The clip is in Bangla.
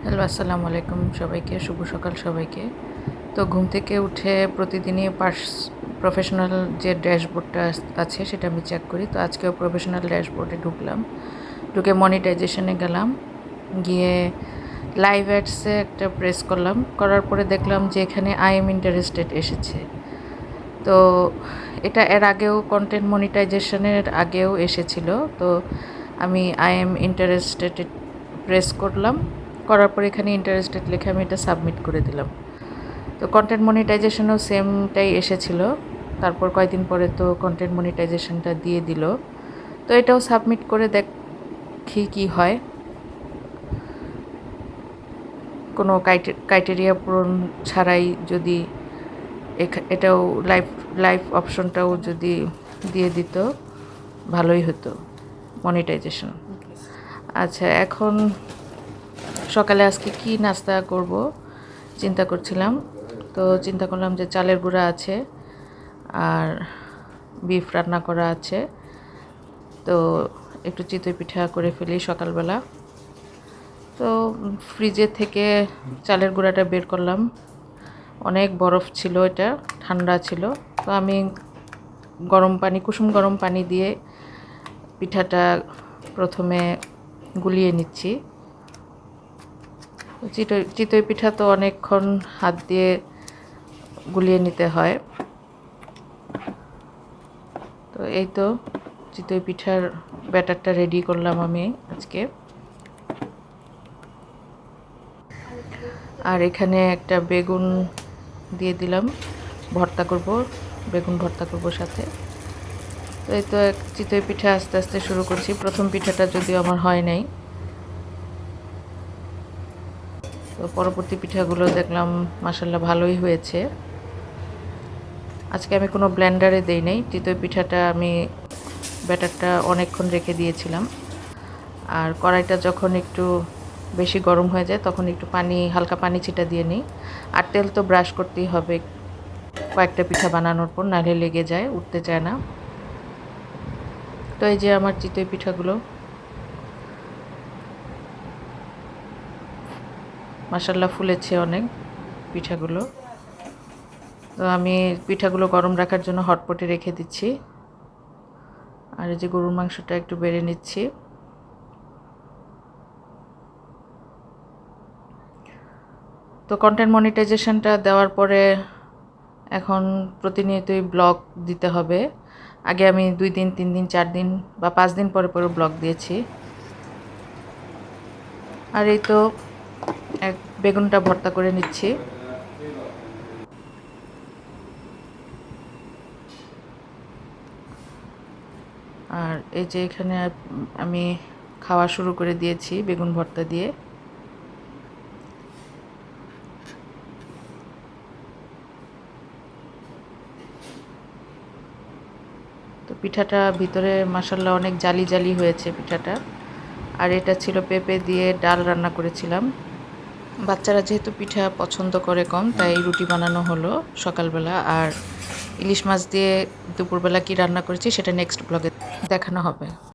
হ্যালো, আসসালামু আলাইকুম সবাইকে, শুভ সকাল সবাইকে। তো ঘুম থেকে উঠে প্রতিদিনই প্রফেশনাল যে ড্যাশবোর্ডটা আছে সেটা আমি চেক করি। তো আজকেও প্রফেশনাল ড্যাশবোর্ডে ঢুকলাম, ঢুকে মনিটাইজেশনে গেলাম, গিয়ে লাইভ অ্যাডসে একটা প্রেস করলাম, করার পরে দেখলাম যে এখানে আই এম ইন্টারেস্টেড এসেছে। তো এটা এর আগেও কন্টেন্ট মনিটাইজেশনের আগেও এসেছিল। তো আমি আই এম ইন্টারেস্টেড প্রেস করলাম, করার পর এখানে ইন্টারেস্টেড লিখে আমি এটা সাবমিট করে দিলাম। তো কন্টেন্ট মনিটাইজেশনেও সেমটাই এসেছিল। তারপর কয়েকদিন পরে তো কন্টেন্ট মনিটাইজেশনটা দিয়ে দিল। তো এটাও সাবমিট করে দেখি কি হয়। কোনো ক্রাইটেরিয়া পূরণ ছাড়াই যদি এটাও লাইভ লাইভ অপশনটাও যদি দিয়ে দিত ভালোই হতো, মনিটাইজেশন। আচ্ছা, এখন সকালে আজকে কি নাস্তা করব চিন্তা করছিলাম। তো চিন্তা করলাম যে চালের গুঁড়া আছে আর বিফ রান্না করা আছে, তো একটু চিতই পিঠা করে ফেলি সকালবেলা। তো ফ্রিজে থেকে চালের গুঁড়াটা বের করলাম, অনেক বরফ ছিল, এটা ঠান্ডা ছিল। তো আমি কুসুম গরম পানি দিয়ে পিঠাটা প্রথমে গুলিয়ে নিচ্ছি। চিতই পিঠা তো অনেকক্ষণ হাত দিয়ে গুলিয়ে নিতে হয়। তো এই তো চিতই পিঠার ব্যাটারটা রেডি করলাম আমি আজকে। আর এখানে একটা বেগুন দিয়ে দিলাম, বেগুন ভর্তা করব সাথে। তো এই তো চিতই পিঠা আস্তে আস্তে শুরু করছি। প্রথম পিঠাটা যদিও আমার হয় নাই, তো পরবর্তী পিঠাগুলো দেখলাম মাশাআল্লাহ ভালোই হয়েছে। আজকে আমি কোনো ব্লেন্ডারে দেই নাই, চিতই পিঠাটা আমি ব্যাটারটা অনেকক্ষণ রেখে দিয়েছিলাম। আর কড়াইটা যখন একটু বেশি গরম হয়ে যায় তখন একটু হালকা পানি ছিটা দিয়ে নিই। আর তেল তো ব্রাশ করতেই হবে কয়েকটা পিঠা বানানোর পর, নাহলে লেগে যায়, উঠতে চায় না। তো এই যে আমার চিতই পিঠাগুলো মাশাআল্লাহ ফুলেছে অনেক পিঠাগুলো। তো আমি পিঠাগুলো গরম রাখার জন্য হটপটে রেখে দিচ্ছি। আর এই যে গরুর মাংসটা একটু বেড়ে নিচ্ছি। তো কন্টেন্ট মনিটাইজেশনটা দেওয়ার পরে এখন প্রতিনিয়তই ব্লগ দিতে হবে। আগে আমি 2 দিন 3 দিন 4 দিন বা 5 দিন পরে পরে ব্লগ দিয়েছি। আর এই তো বেগুনটা ভর্তা করে নিচ্ছি। আর এই যে এখানে আমি খাওয়া শুরু করে দিয়েছি বেগুন ভর্তা দিয়ে। তো পিঠাটা ভিতরে মাশাআল্লাহ অনেক জালি জালি হয়েছে পিঠাটা। আর এটা ছিল পেঁপে দিয়ে ডাল রান্না করেছিলাম। বাচ্চারা যেহেতু পিঠা পছন্দ করে কম, তাই রুটি বানানো হলো সকালবেলা। আর ইলিশ মাছ দিয়ে দুপুরবেলা কি রান্না করেছি সেটা নেক্সট ব্লগে দেখানো হবে।